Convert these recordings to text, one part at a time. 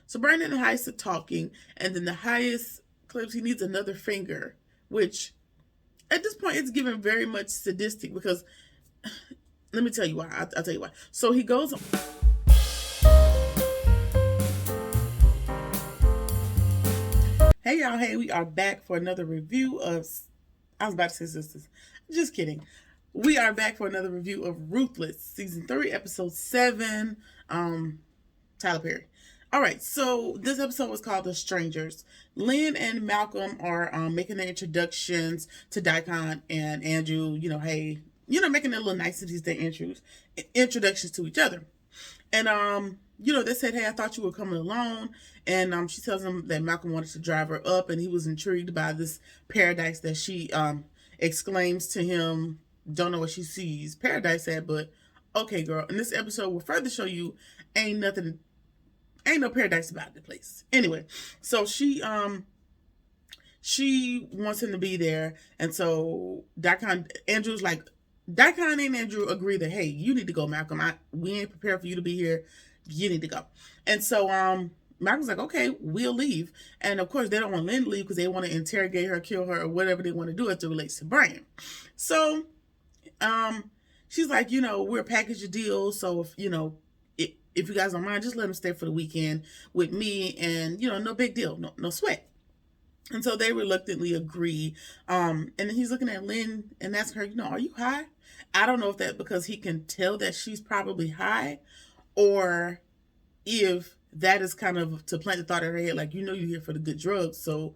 So Brandon and Heist are talking, and then the Heist claims he needs another finger, which at this point it's given very much sadistic because let me tell you why. I'll tell you why. So he goes. Hey y'all, hey, we are back for another review of. I was about to say sisters. Just kidding. We are back for another review of Ruthless, season 3, episode 7. Tyler Perry. All right, so this episode was called The Strangers. Lynn and Malcolm are making their introductions to Daikon and Andrew. Hey, making their little niceties, their introductions to each other. And they said, hey, I thought you were coming alone. And she tells him that Malcolm wanted to drive her up, and he was intrigued by this paradise that she exclaims to him. Don't know what she sees paradise at, but okay, girl. And this episode will further show you ain't no paradise about the place. Anyway, so she wants him to be there, and so Andrew's like, Daikon and Andrew agree that, hey, you need to go, Malcolm. We ain't prepared for you to be here. You need to go. And so Malcolm's like, okay, we'll leave. And of course, they don't want Lynn to leave because they want to interrogate her, kill her, or whatever they want to do as it relates to Brian. So she's like, we're a package deal. So if you guys don't mind, just let him stay for the weekend with me, and no big deal, no sweat. And so they reluctantly agree. And then he's looking at Lynn and asking her, are you high? I don't know if that's because he can tell that she's probably high, or if that is kind of to plant the thought in her head, like, you're here for the good drugs, so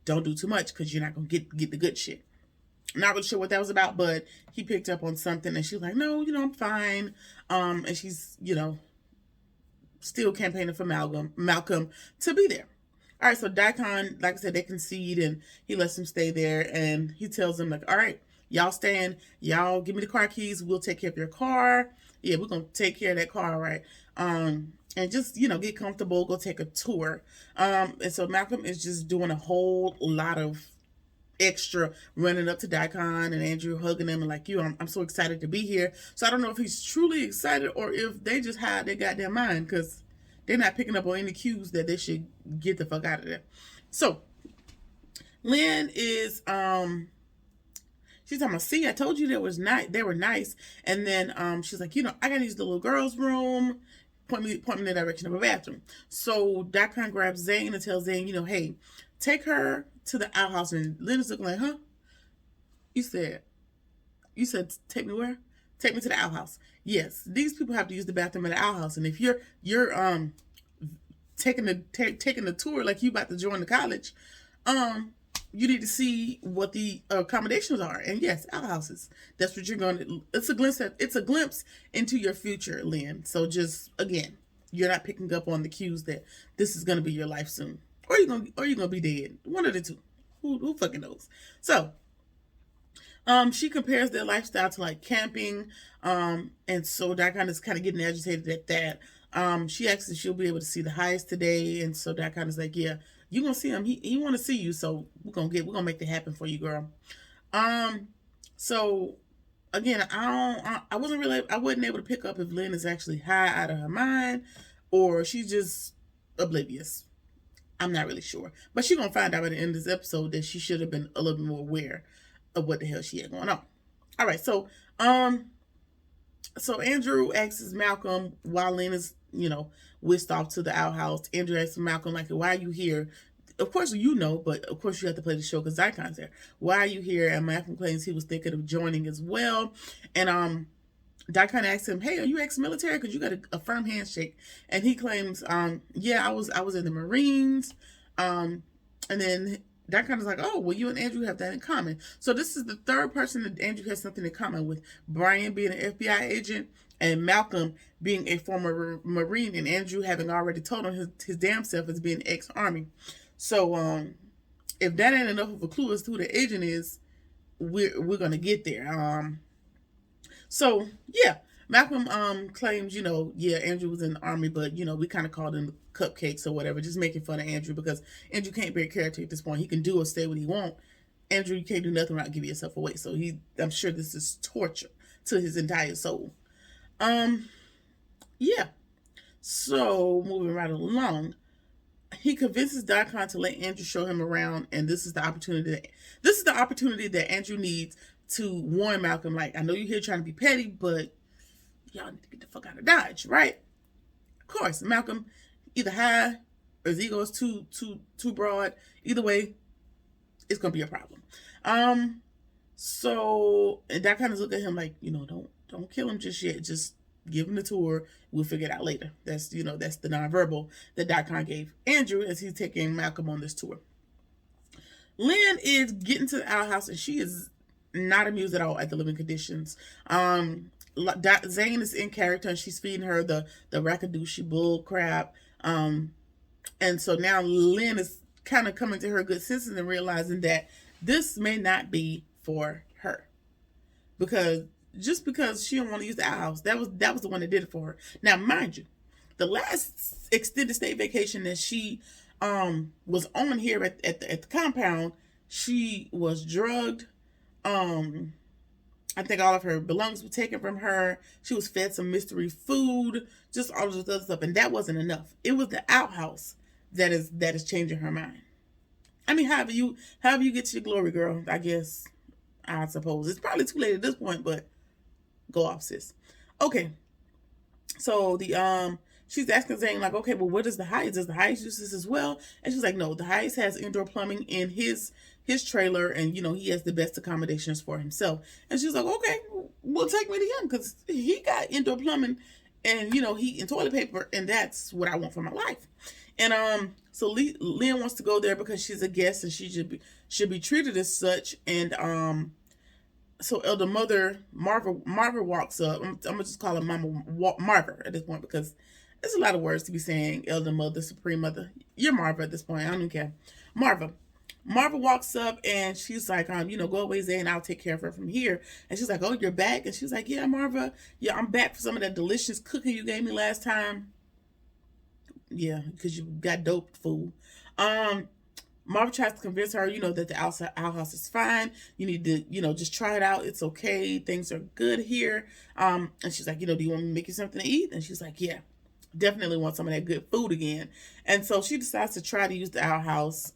don't do too much because you're not going to get the good shit. Not really sure what that was about, but he picked up on something, and she's like, no, I'm fine. And she's, still campaigning for Malcolm to be there. All right, so Daikon, like I said, they concede, and he lets him stay there, and he tells them, like, all right, y'all stand, y'all give me the car keys, we'll take care of your car. Yeah, we're going to take care of that car, right? And just, get comfortable, go take a tour. And so Malcolm is just doing a whole lot of extra, running up to Daikon and Andrew, hugging them and like, I'm so excited to be here. So I don't know if he's truly excited or if they just hide their goddamn mind, because they're not picking up on any cues that they should get the fuck out of there. So Lynn is she's talking about, see, I told you they were nice. And then she's like, I gotta use the little girl's room. Point me in the direction of a bathroom. So Daikon grabs Zane and tells Zane, hey, take her to the outhouse. And Lynn is looking like, huh? You said take me where? Take me to the outhouse. Yes, these people have to use the bathroom at the outhouse. And if you're taking the tour like you about to join the college, you need to see what the accommodations are. And yes, outhouses. That's what you're going to. It's a glimpse into your future, Lynn. So just, again, you're not picking up on the cues that this is going to be your life soon, or you're gonna be dead. One of the two. Who fucking knows? So she compares their lifestyle to like camping, and so Daikon is kind of getting agitated at that. She asks if she'll be able to see the Heist today, and so Daikon is like, yeah, you gonna see him. He want to see you, so we're gonna make that happen for you, girl. So again, I wasn't able to pick up if Lynn is actually high out of her mind or she's just oblivious. I'm not really sure, but she's gonna find out by the end of this episode that she should have been a little bit more aware of what the hell she had going on. All right, so Andrew asks Malcolm while Lynn is, whisked off to the outhouse. Andrew asks Malcolm, like, why are you here? Of course but of course you have to play the show because Daikon's there. Why are you here? And Malcolm claims he was thinking of joining as well. And Daikon asks him, hey, are you ex-military? Because you got a firm handshake. And he claims, yeah, I was in the Marines. And then Daikon is like, oh, well, you and Andrew have that in common. So this is the third person that Andrew has something in common with. Brian being an FBI agent and Malcolm being a former Marine, and Andrew having already told on his damn self as being ex-Army. So if that ain't enough of a clue as to who the agent is, we're going to get there. So, yeah, Malcolm claims, yeah, Andrew was in the Army, but, we kind of called him cupcakes or whatever, just making fun of Andrew because Andrew can't be a character at this point. He can do or say what he wants. Andrew, you can't do nothing without giving yourself away. So I'm sure this is torture to his entire soul. Yeah. So, moving right along. he convinces Daikon to let Andrew show him around, and this is the opportunity that Andrew needs to warn Malcolm, like, I know you're here trying to be petty, but y'all need to get the fuck out of Dodge, right? Of course, Malcolm either high or his ego is too broad. Either way, it's gonna be a problem. So and that kind of look at him like, don't kill him just yet. Just give him the tour. We'll figure it out later. That's that's the nonverbal that Daikon gave Andrew as he's taking Malcolm on this tour. Lynn is getting to the outhouse and she is not amused at all at the living conditions. Zane is in character and she's feeding her the Rakadouchi bull crap. And so now Lynn is kind of coming to her good senses and realizing that this may not be for her. Because she don't want to use the outhouse, that was the one that did it for her. Now, mind you, the last extended stay vacation that she was on here at the compound, she was drugged. I think all of her belongings were taken from her. She was fed some mystery food, just all of this other stuff, and that wasn't enough. It was the outhouse that is changing her mind. I mean, however you get to your glory, girl, I guess. I suppose it's probably too late at this point, but go off, sis. Okay, so she's asking Zane, like, okay, well, what is the Heights? Does the Heights use this as well? And she's like, no, the Heights has indoor plumbing in his trailer, and he has the best accommodations for himself. And she's like, okay, well, take me to him because he got indoor plumbing and heat and toilet paper, and that's what I want for my life. And so Lynn wants to go there because she's a guest and she should be treated as such. And so Elder Mother Marva walks up. I'm gonna just call her Mama Marva at this point because there's a lot of words to be saying. Elder Mother, Supreme Mother. You're Marva at this point. I don't even care. Marva walks up and she's like, go away, Zay, and I'll take care of her from here. And she's like, oh, you're back? And she's like, yeah, Marva. Yeah, I'm back for some of that delicious cooking you gave me last time. Yeah, because you got doped, fool. Marva tries to convince her, that the outhouse is fine. You need to, just try it out. It's okay. Things are good here. And she's like, do you want me to make you something to eat? And she's like, yeah, definitely want some of that good food again. And so she decides to try to use the outhouse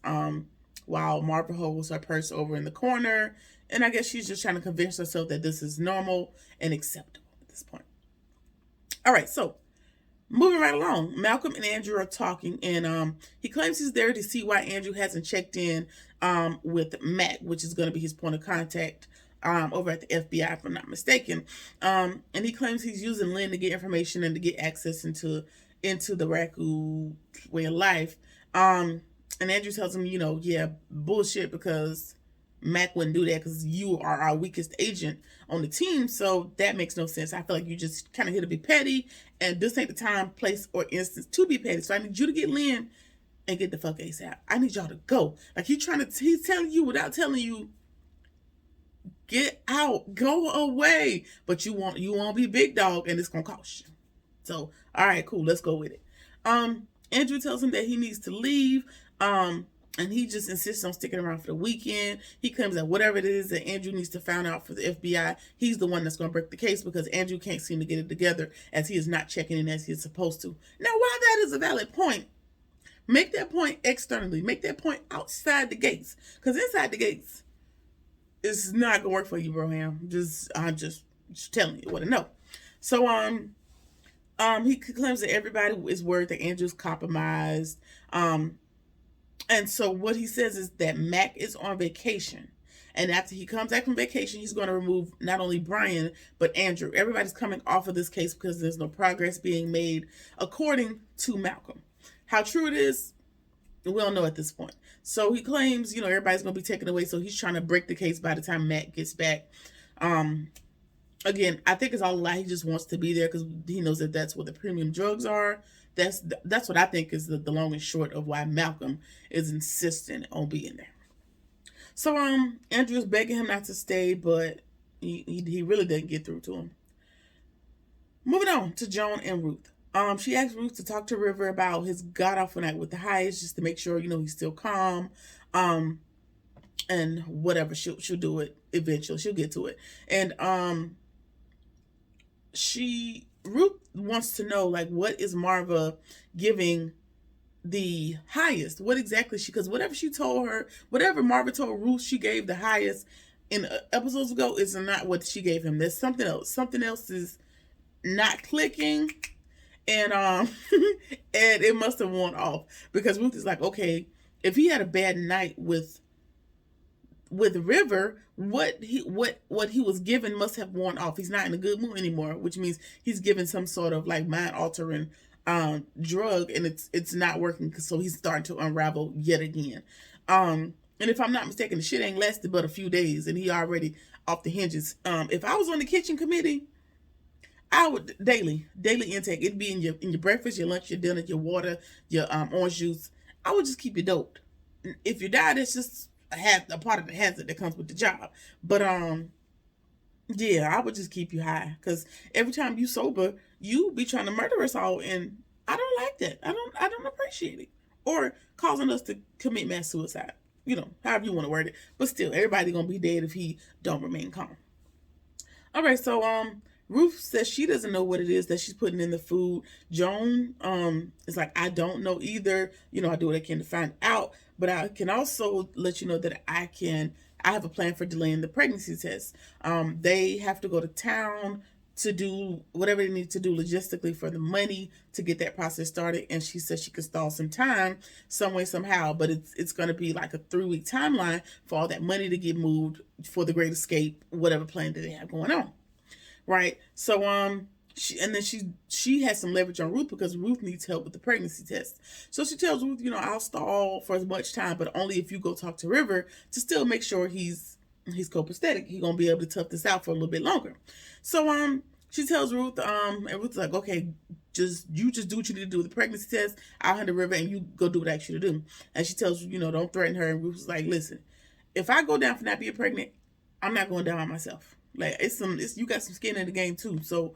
while Marva holds her purse over in the corner. And I guess she's just trying to convince herself that this is normal and acceptable at this point. All right, so moving right along, Malcolm and Andrew are talking, and he claims he's there to see why Andrew hasn't checked in with Mac, which is going to be his point of contact over at the FBI, if I'm not mistaken. And he claims he's using Lynn to get information and to get access into the Raku way of life. And Andrew tells him, yeah, bullshit, because Mac wouldn't do that because you are our weakest agent on the team, so that makes no sense. I feel like you just kind of here to be petty, and this ain't the time, place, or instance to be petty. So I need you to get Lynn and get the fuck ASAP. I need y'all to go. Like he's telling you without telling you, get out, go away. But you won't be big dog, and it's gonna cost you. So all right, cool, let's go with it. Andrew tells him that he needs to leave. And he just insists on sticking around for the weekend. He claims that whatever it is that Andrew needs to find out for the FBI, he's the one that's going to break the case because Andrew can't seem to get it together as he is not checking in as he's supposed to. Now, while that is a valid point, make that point externally. Make that point outside the gates. Because inside the gates, it's not going to work for you, Broham. I'm just telling you what I know. So, he claims that everybody is worried that Andrew's compromised. And so what he says is that Mac is on vacation. And after he comes back from vacation, he's going to remove not only Brian, but Andrew. Everybody's coming off of this case because there's no progress being made, according to Malcolm. How true it is, we don't know at this point. So he claims, everybody's going to be taken away. So he's trying to break the case by the time Mac gets back. Again, I think it's all a lie. He just wants to be there because he knows that that's where the premium drugs are. That's what I think is the long and short of why Malcolm is insistent on being there. So Andrew's begging him not to stay, but he really didn't get through to him. Moving on to Joan and Ruth. She asked Ruth to talk to River about his god awful night with the Heights, just to make sure he's still calm. And whatever, she'll do it eventually. She'll get to it. And Ruth wants to know, like, what is Marva giving the highest. What exactly because whatever she told her, whatever Marva told Ruth she gave the highest in episodes ago is not what she gave him. There's something else. Something else is not clicking, and and it must have worn off because Ruth is like, okay, if he had a bad night with River, what he was given must have worn off. He's not in a good mood anymore, which means he's given some sort of like mind altering drug, and it's not working. So he's starting to unravel yet again. And if I'm not mistaken, the shit ain't lasted but a few days, and he already off the hinges. If I was on the kitchen committee, I would daily intake. It'd be in your breakfast, your lunch, your dinner, your water, your orange juice. I would just keep you doped. If you die, that's just a part of the hazard that comes with the job. But yeah, I would just keep you high because every time you sober, you be trying to murder us all, and I don't like that. I don't appreciate it, or causing us to commit mass suicide. However you want to word it. But still, everybody gonna be dead if he don't remain calm. All right, so Ruth says she doesn't know what it is that she's putting in the food. Joan is like, I don't know either. I do what I can to find out, but I can also let you know that I have a plan for delaying the pregnancy test. They have to go to town to do whatever they need to do logistically for the money to get that process started, and she says she can stall some time some way somehow, but it's going to be like a 3-week timeline for all that money to get moved for the Great Escape, whatever plan that they have going on, right? So she has some leverage on Ruth because Ruth needs help with the pregnancy test. So she tells Ruth, I'll stall for as much time, but only if you go talk to River to still make sure he's copacetic. He's gonna be able to tough this out for a little bit longer. So she tells Ruth, and Ruth's like, okay, just do what you need to do with the pregnancy test. I'll handle River and you go do what I ask you to do. And she tells don't threaten her. And Ruth's like, listen, if I go down for not being pregnant, I'm not going down by myself. Like you got some skin in the game too. So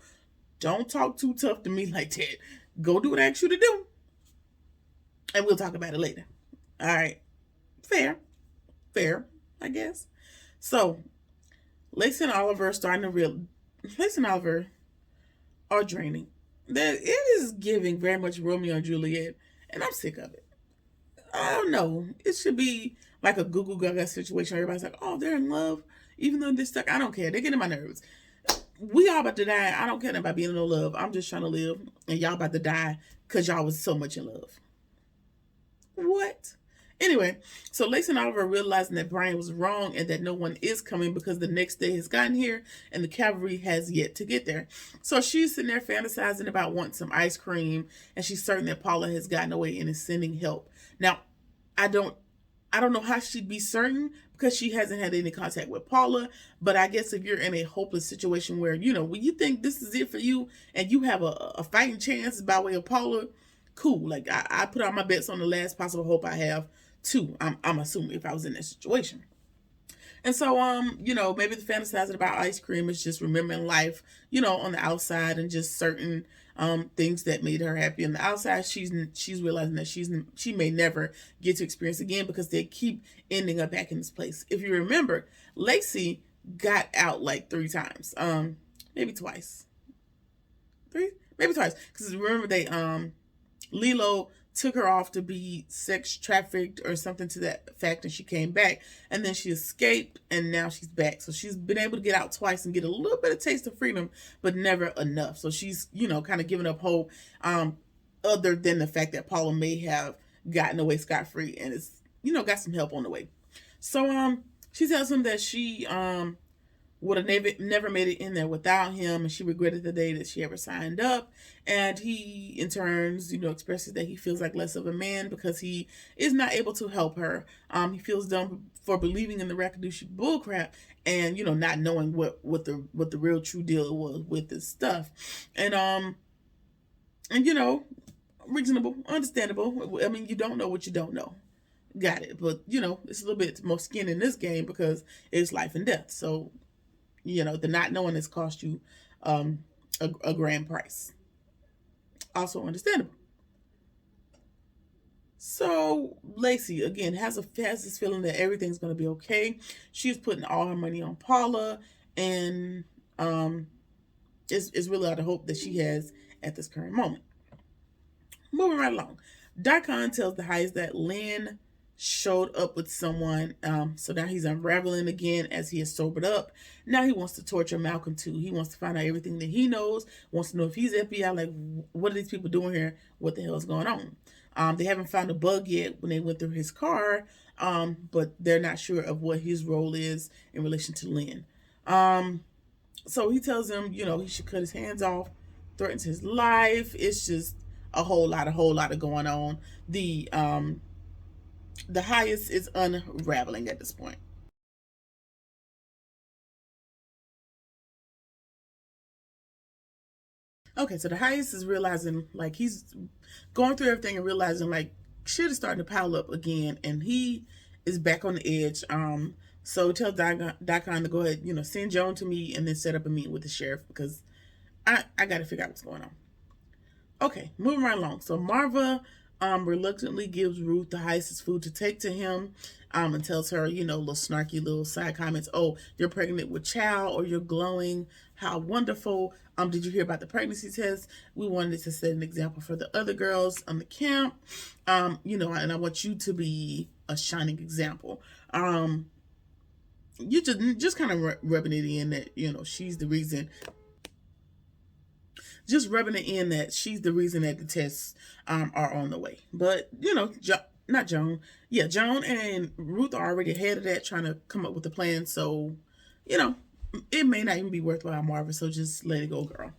don't talk too tough to me like that. Go do what I ask you to do. And we'll talk about it later. All right. Fair, I guess. So Lacey and Oliver are draining. It is giving very much Romeo and Juliet, and I'm sick of it. I don't know. It should be like a Google Gaga situation. Everybody's like, oh, they're in love, even though they're stuck. I don't care. They're getting my nerves. We all about to die. I don't care about being in no love. I'm just trying to live, and y'all about to die because y'all was so much in love. What? Anyway, so Lacey and Oliver are realizing that Brian was wrong and that no one is coming because the next day has gotten here and the cavalry has yet to get there. So she's sitting there fantasizing about wanting some ice cream, and she's certain that Paula has gotten away and is sending help. Now, I don't know how she'd be certain because she hasn't had any contact with Paula, but I guess if you're in a hopeless situation where, when you think this is it for you and you have a fighting chance by way of Paula, cool. Like I put all my bets on the last possible hope I have too. I'm assuming if I was in that situation. And so maybe the fantasizing about ice cream is just remembering life, on the outside and just certain things that made her happy on the outside. She's realizing that she may never get to experience again because they keep ending up back in this place. If you remember, Lacey got out like 3 times, maybe twice, because remember they Lilo took her off to be sex trafficked or something to that effect, and she came back, and then she escaped, and now she's back. So she's been able to get out twice and get a little bit of taste of freedom, but never enough. So she's, kind of giving up hope, other than the fact that Paula may have gotten away scot-free and is, got some help on the way. So she tells him that she would have never made it in there without him, and she regretted the day that she ever signed up. And he, in turns, expresses that he feels like less of a man because he is not able to help her. He feels dumb for believing in the Rakadushy bullcrap and not knowing what the real true deal was with this stuff. And reasonable, understandable. I mean, you don't know what you don't know. Got it. But it's a little bit more skin in this game because it's life and death. So the not knowing has cost you a grand price. Also understandable. So Lacey, again, has this feeling that everything's going to be okay. She's putting all her money on Paula, and it's really all the hope that she has at this current moment. Moving right along. Daikon tells the heist that Lynn showed up with someone. So now he's unraveling again as he is sobered up. Now he wants to torture Malcolm too. He wants to find out everything that he knows, wants to know if he's FBI, like, what are these people doing here? What the hell is going on? They haven't found a bug yet when they went through his car, but they're not sure of what his role is in relation to Lynn. So he tells him, he should cut his hands off, threatens his life. It's just a whole lot of going on. The highest is unraveling at this point. Okay, so the highest is realizing, like, he's going through everything and realizing, like, shit is starting to pile up again, and he is back on the edge. So he tells Daikon to go ahead, send Joan to me and then set up a meeting with the sheriff because I got to figure out what's going on. Okay, moving right along. So Marva reluctantly gives Ruth the heist's food to take to him, and tells her, little snarky little side comments. Oh, you're pregnant with child, or you're glowing. How wonderful. Did you hear about the pregnancy test? We wanted to set an example for the other girls on the camp. And I want you to be a shining example. You just kind of rubbing it in that, she's the reason. Just rubbing it in that she's the reason that the tests are on the way. But, not Joan. Yeah, Joan and Ruth are already ahead of that, trying to come up with a plan. So, it may not even be worthwhile, Marvin. So just let it go, girl.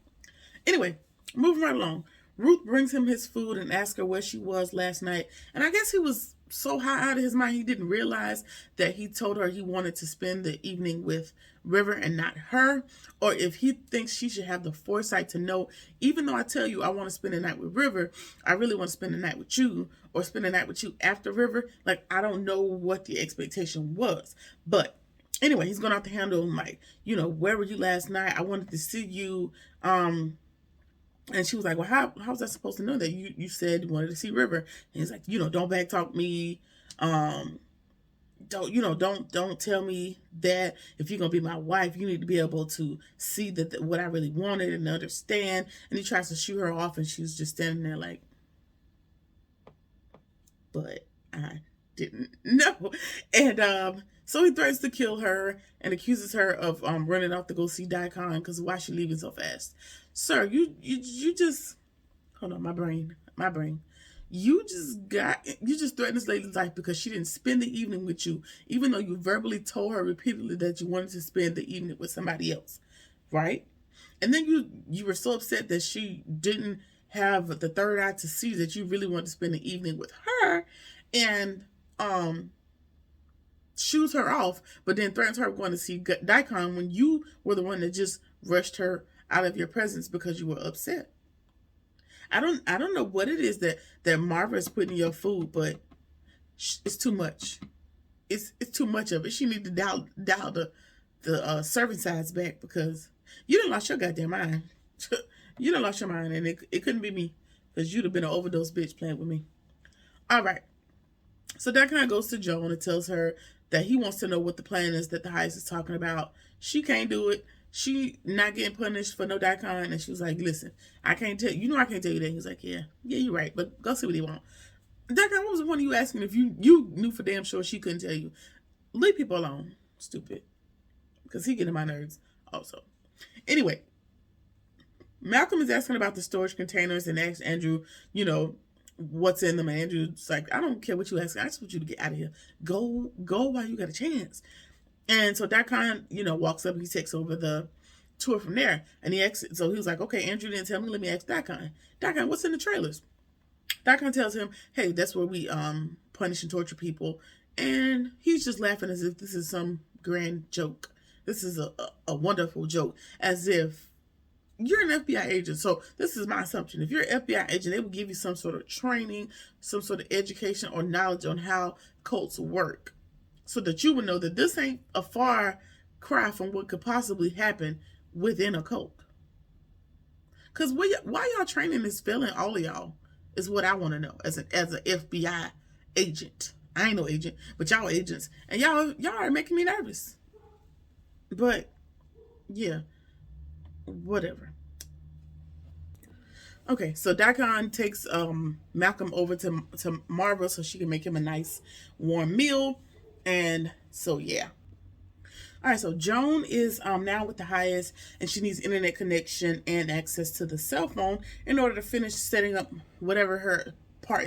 Anyway, moving right along. Ruth brings him his food and asks her where she was last night. And I guess he was so high out of his mind he didn't realize that he told her he wanted to spend the evening with River and not her, or if he thinks she should have the foresight to know, even though I tell you I want to spend the night with River, I really want to spend the night with you, or spend the night with you after River. Like, I don't know what the expectation was. But anyway, he's going to have to handle him like, where were you last night? I wanted to see you. And she was like, well, how was I supposed to know that? You said you wanted to see River. And he's like, don't backtalk me. Don't tell me that if you're going to be my wife, you need to be able to see that what I really wanted and understand. And he tries to shoot her off, and she's just standing there like, but I didn't know. And so he threatens to kill her and accuses her of running off to go see Daikon because why she leaving so fast. Sir, you just, hold on, my brain. You just threatened this lady's life because she didn't spend the evening with you, even though you verbally told her repeatedly that you wanted to spend the evening with somebody else, right? And then you were so upset that she didn't have the third eye to see that you really wanted to spend the evening with her, and shoots her off, but then threatens her going to see Daikon when you were the one that just rushed her out of your presence because you were upset. I don't know what it is that Marva is putting in your food, but it's too much. It's too much of it. She need to dial the serving size back because you done lost your goddamn mind. You done lost your mind, and it couldn't be me because you'd have been an overdose bitch playing with me. All right. So that kind of goes to Joan and tells her that he wants to know what the plan is that the heist is talking about. She can't do it. She not getting punished for no Daikon, and she was like, listen, I can't tell you. I can't tell you that. He's like, yeah, you're right, but go see what he want. Daikon, what was the one of you asking if you knew for damn sure she couldn't tell you? Leave people alone, stupid, because he getting my nerves also. Anyway, Malcolm is asking about the storage containers and asks Andrew, what's in them. And Andrew's like, I don't care what you ask. I just want you to get out of here. Go while you got a chance. And so Daikon, walks up and he takes over the tour from there. And he exits. So he was like, okay, Andrew didn't tell me. Let me ask Daikon. Daikon, what's in the trailers? Daikon tells him, hey, that's where we punish and torture people. And he's just laughing as if this is some grand joke. This is a wonderful joke. As if you're an FBI agent. So this is my assumption. If you're an FBI agent, they will give you some sort of training, some sort of education or knowledge on how cults work, so that you would know that this ain't a far cry from what could possibly happen within a cult. Because why y'all training is failing all of y'all is what I want to know as an FBI agent. I ain't no agent, but y'all agents. And y'all are making me nervous. But, yeah. Whatever. Okay, so Daikon takes Malcolm over to Marva so she can make him a nice warm meal. And so yeah. All right, so Joan is now with the highest, and she needs internet connection and access to the cell phone in order to finish setting up whatever her part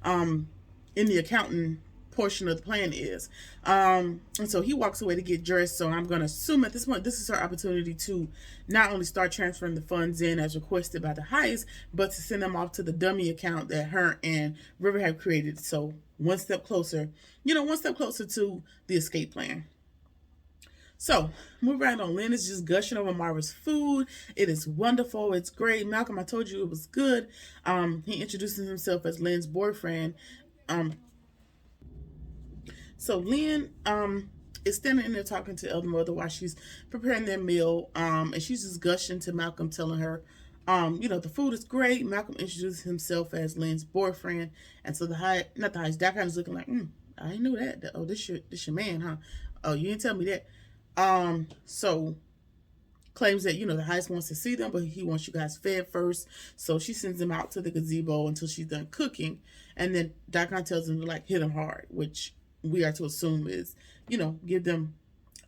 um, in the accounting portion of the plan is. And so he walks away to get dressed. So I'm going to assume at this point this is her opportunity to not only start transferring the funds in as requested by the highest, but to send them off to the dummy account that her and River have created. So one step closer, one step closer to the escape plan. So, move right on. Lynn is just gushing over Marva's food. It is wonderful. It's great. Malcolm, I told you it was good. He introduces himself as Lynn's boyfriend. Um, so Lynn is standing in there talking to Elder Mother while she's preparing their meal. And she's just gushing to Malcolm, telling her, the food is great. Malcolm introduces himself as Lynn's boyfriend. And so not the high, that kind of looking like, I didn't know that. Oh, this your man, huh? Oh, you didn't tell me that. So claims that, the highest wants to see them, but he wants you guys fed first. So she sends them out to the gazebo until she's done cooking. And then Daikon tells them to hit them hard, which we are to assume is, give them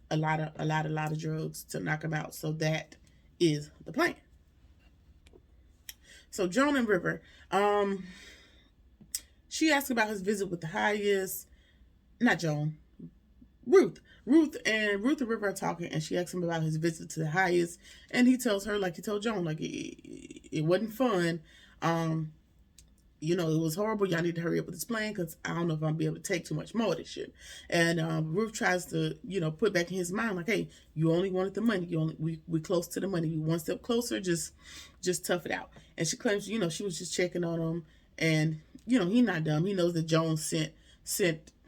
a lot of drugs to knock them out. So that is the plan. So Joan and River, she asks about his visit with the highest, not Joan, Ruth and River are talking, and she asks him about his visit to the highest, and he tells her, like he told Joan, like it wasn't fun. It was horrible. Y'all need to hurry up with this plan because I don't know if I'm gonna be able to take too much more of this shit. And Ruth tries to, put back in his mind, like, hey, you only wanted the money. We close to the money. You one step closer. Just tough it out. And she claims, she was just checking on him, and he's not dumb. He knows that Joan sent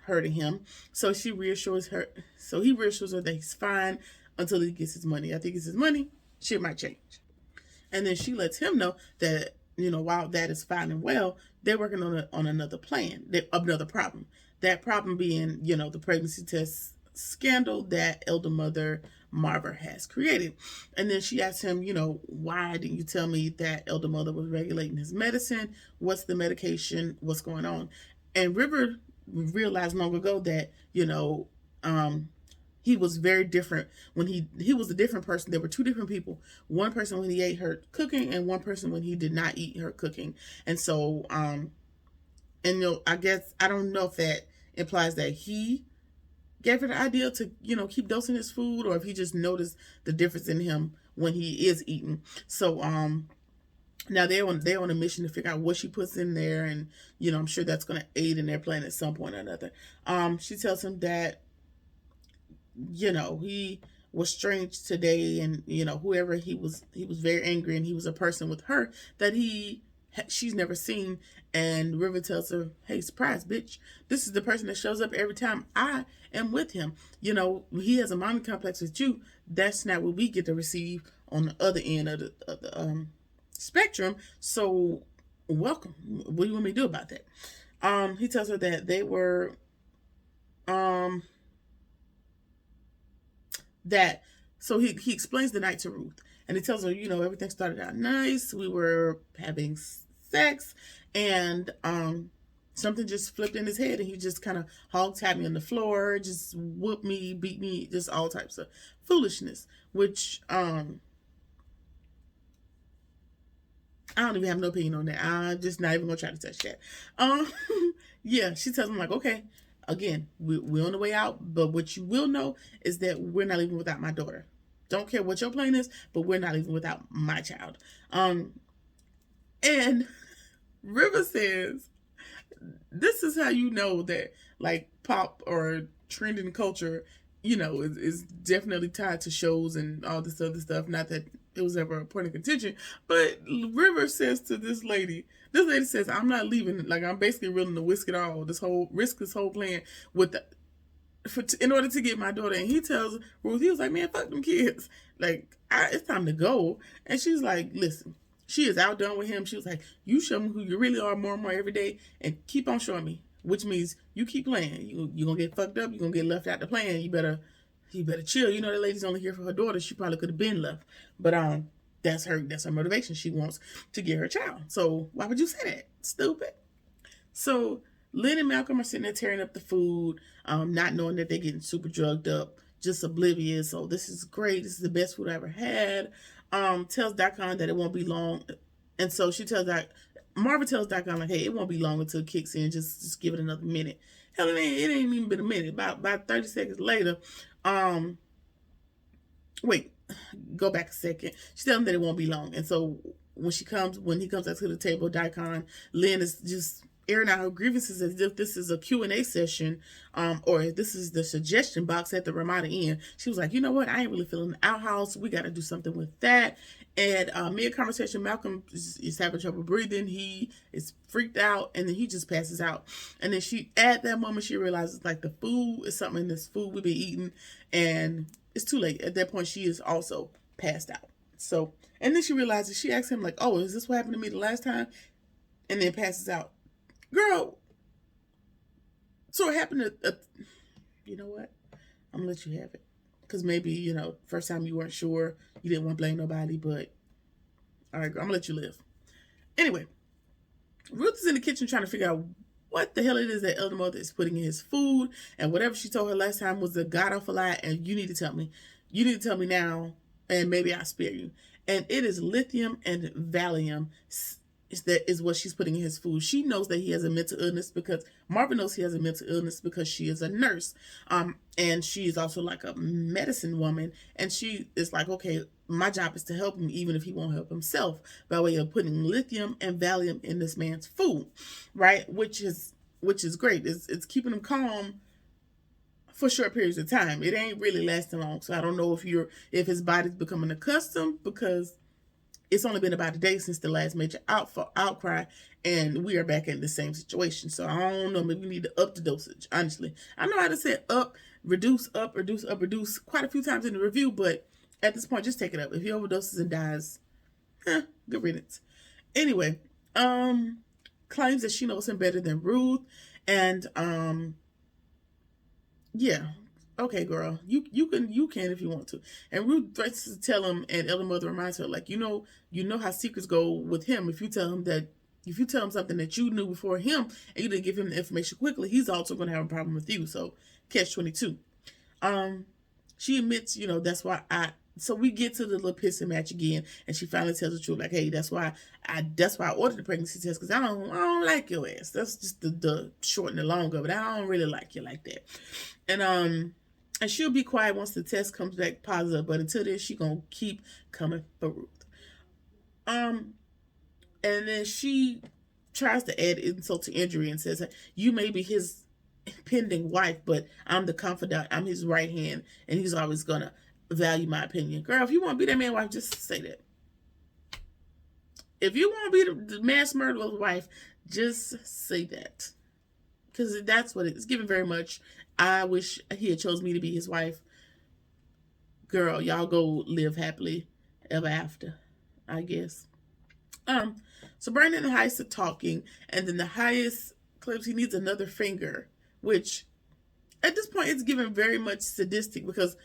her to him. So he reassures her that he's fine until he gets his money. I think it's his money, shit might change. And then she lets him know that, while that is fine and well, they're working on another plan, another problem. That problem being, the pregnancy test scandal that Elder Mother Marva has created. And then she asks him, why didn't you tell me that Elder Mother was regulating his medicine? What's the medication? What's going on? And River realized long ago that, he was very different when he was a different person. There were two different people. One person when he ate her cooking, and one person when he did not eat her cooking. And so, I guess, I don't know if that implies that he gave her the idea to, keep dosing his food, or if he just noticed the difference in him when he is eating. So, now they're on a mission to figure out what she puts in there, and I'm sure that's going to aid in their plan at some point or another. She tells him that he was strange today, and whoever he was very angry, and he was a person with her that she's never seen. And River tells her, hey, surprise, bitch, this is the person that shows up every time I am with him. He has a mommy complex with you. That's not what we get to receive on the other end of the spectrum. So welcome. What do you want me to do about that? He tells her that they were so he explains the night to Ruth, and he tells her, everything started out nice. We were having sex, and something just flipped in his head, and he just kind of hog-tied me on the floor, just whooped me, beat me, just all types of foolishness, which I don't even have no opinion on that. I'm just not even gonna try to touch that. Yeah, she tells him, like, okay, again, we're on the way out, but what you will know is that we're not leaving without my daughter. Don't care what your plan is, but we're not leaving without my child. And River says, this is how you know that, like, pop or trending culture, is definitely tied to shows and all this other stuff. Not that it was ever a point of contention, but River says to this lady says, I'm not leaving. Like, I'm basically willing to risk it all, this whole plan in order to get my daughter. And he tells Ruth, he was like, man, fuck them kids. Like, it's time to go. And she's like, listen, she is outdone with him. She was like, you show me who you really are more and more every day, and keep on showing me. Which means you keep playing. You're going to get fucked up. You're going to get left out the plan. You better chill. That lady's only here for her daughter. She probably could have been left. But That's her motivation. She wants to get her child. So why would you say that? Stupid. So Lynn and Malcolm are sitting there tearing up the food, not knowing that they're getting super drugged up, just oblivious. So this is great. This is the best food I ever had. Tells Daikon that it won't be long, and so she tells Marva tells Daikon like, hey, it won't be long until it kicks in. Just give it another minute. Hell, it ain't even been a minute. About 30 seconds later, wait, go back a second. She tells him that it won't be long, and so when he comes up to the table, Daikon, Lynn is just airing out her grievances as if this is a Q&A session, or this is the suggestion box at the Ramada Inn. She was like, you know what? I ain't really feeling the outhouse. We got to do something with that. And mid-conversation, Malcolm is having trouble breathing. He is freaked out, and then he just passes out. And then at that moment, she realizes, like, the food is something in this food we've been eating, and it's too late. At that point, she is also passed out. So, and then she realizes, she asks him, like, oh, is this what happened to me the last time? And then passes out. Girl, so it happened to, you know what? I'm going to let you have it. Because maybe, first time you weren't sure, you didn't want to blame nobody, but all right, girl, I'm going to let you live. Anyway, Ruth is in the kitchen trying to figure out what the hell it is that Elder Mother is putting in his food, and whatever she told her last time was a god-awful lie, and you need to tell me. You need to tell me now, and maybe I'll spare you. And it is lithium and Valium. That is what she's putting in his food. She knows that he has a mental illness because Marvin knows he has a mental illness because she is a nurse. And she is also like a medicine woman. And she is like, okay, my job is to help him even if he won't help himself, by way of putting lithium and Valium in this man's food, right? Which is great. It's keeping him calm for short periods of time. It ain't really lasting long. So I don't know if his body's becoming accustomed, because it's only been about a day since the last major outcry, and we are back in the same situation. So I don't know. Maybe we need to up the dosage, honestly. I know how to say reduce quite a few times in the review, but at this point, just take it up. If he overdoses and dies, good riddance. Anyway, claims that she knows him better than Ruth, and yeah. Okay, girl, you can if you want to. And Ruth threatens to tell him, and Elder Mother reminds her, like, you know how secrets go with him. If you tell him something that you knew before him, and you didn't give him the information quickly, he's also going to have a problem with you. So, catch-22. She admits, that's why so we get to the little pissing match again, and she finally tells the truth, like, hey, that's why I ordered the pregnancy test, because I don't like your ass. That's just the short and the long of it. I don't really like you like that. And she'll be quiet once the test comes back positive, but until then, she gonna keep coming for Ruth. And then she tries to add insult to injury and says, you may be his pending wife, but I'm the confidant. I'm his right hand, and he's always gonna value my opinion. Girl, if you want to be that man's wife, just say that. If you want to be the mass murderer's wife, just say that. Because that's what it's given very much. I wish he had chose me to be his wife. Girl, y'all go live happily ever after, I guess. So Brandon and Heist are talking, and then the Heist claims he needs another finger, which at this point it's given very much sadistic, because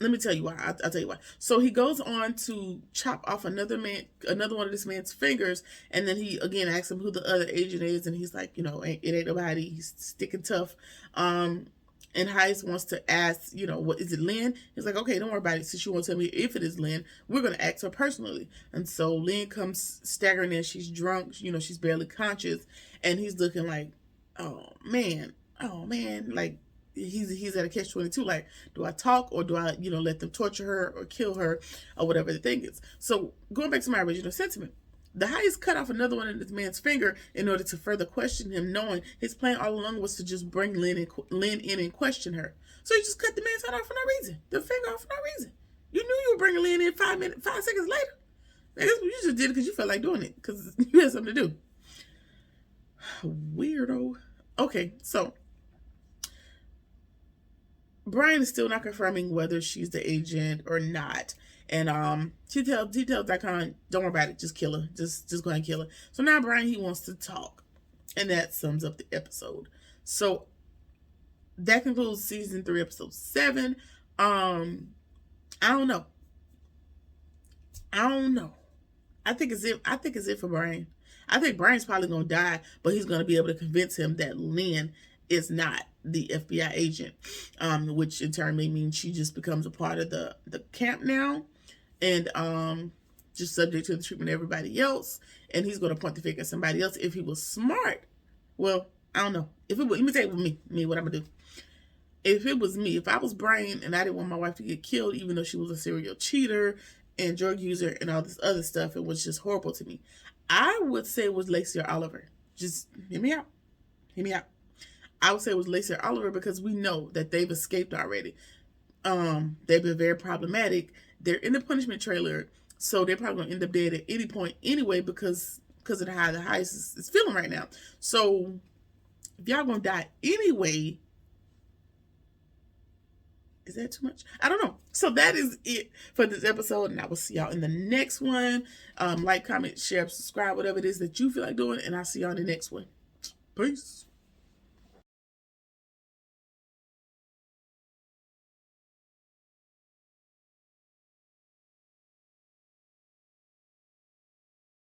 let me tell you why. I'll tell you why. So he goes on to chop off another one of this man's fingers, and then he again asks him who the other agent is, and he's like, it ain't nobody. He's sticking tough. And Heist wants to ask, what is it, Lynn? He's like, okay, don't worry about it. Since you won't tell me if it is Lynn, we're gonna ask her personally. And so Lynn comes staggering in. She's drunk. She's barely conscious, and he's looking like, oh man, like. He's at a catch-22. Like, do I talk, or do I, let them torture her or kill her or whatever the thing is? So going back to my original sentiment, the Heist cut off another one of this man's finger in order to further question him, knowing his plan all along was to just bring Lynn in and question her. So he just cut the man's head off for no reason, the finger off for no reason. You knew you were bringing Lynn in 5 seconds later. I guess you just did it because you felt like doing it, because you had something to do. Weirdo. Okay, so Brian is still not confirming whether she's the agent or not. And he tells Daikon, don't worry about it, just kill her. Just go ahead and kill her. So now Brian, he wants to talk. And that sums up the episode. So that concludes season 3, episode 7. I don't know. I don't know. I think it's it for Brian. I think Brian's probably gonna die, but he's gonna be able to convince him that Lynn is not the FBI agent, which in turn may mean she just becomes a part of the camp now, and just subject to the treatment of everybody else. And he's gonna point the finger at somebody else. If he was smart, well, I don't know. If it was, let me tell you me what I'm gonna do. If it was me, if I was Brian and I didn't want my wife to get killed, even though she was a serial cheater and drug user and all this other stuff, it was just horrible to me. I would say it was Lacey or Oliver. Just hear me out. Hear me out. I would say it was Lacey or Oliver because we know that they've escaped already. They've been very problematic. They're in the punishment trailer, so they're probably gonna end up dead at any point anyway because of how the heist is feeling right now. So if y'all gonna die anyway, is that too much? I don't know. So that is it for this episode, and I will see y'all in the next one. Like, comment, share, subscribe, whatever it is that you feel like doing, and I'll see y'all in the next one. Peace.